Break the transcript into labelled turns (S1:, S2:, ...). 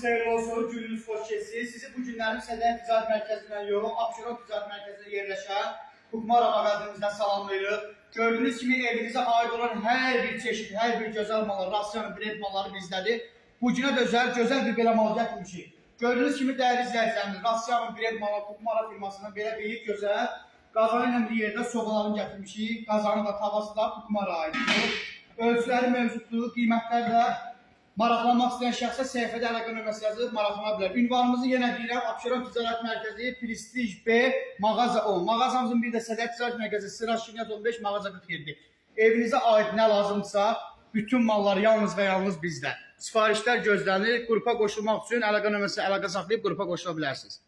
S1: xeyirli olsun, gününüz xoş keçsin. Sizi bu günlərin Sədər Ticarət Mərkəzindən yox, Abşeron Ticarət Mərkəzində yerləşən Hukmara mağazamızdan salamlayırıq. Gördüyünüz kimi evinizə aid olan hər bir çeşid, hər bir gözəl mallar, rasyon, brend malları bizdədir. Bu günə də gözəl bir belə mal gətirmişik. Gördüyünüz kimi dəyərli izləyicilərimiz, rasyon, brend mallar Hukmara firmasından belə bir gözəl qazanı ilə bir yerdə sobalarını gətirmişik. Qazanı da, tavası da Hukmara aiddir. Ölçüləri mövcuddur, qiymətlər də maraqlanmaq istəyən şəxsə səhifədə əlaqə nömrəsi yazıb maraqlana bilər. Ünvanımızı yenə deyirəm, Abşeron Ticarət Mərkəzi, Prestij B, mağaza 10. Mağazamızın bir də Sədər Ticarət Mərkəzi, Sıra Şirniyyat 15, mağaza 47. Evinizə aid nə lazımdırsa, bütün mallar yalnız və yalnız bizdə. Sifarişlər gözlənilir, qrupa qoşulmaq üçün əlaqə nömrəsi əlaqə saxlayıb qrupa qoşula bilərsiniz.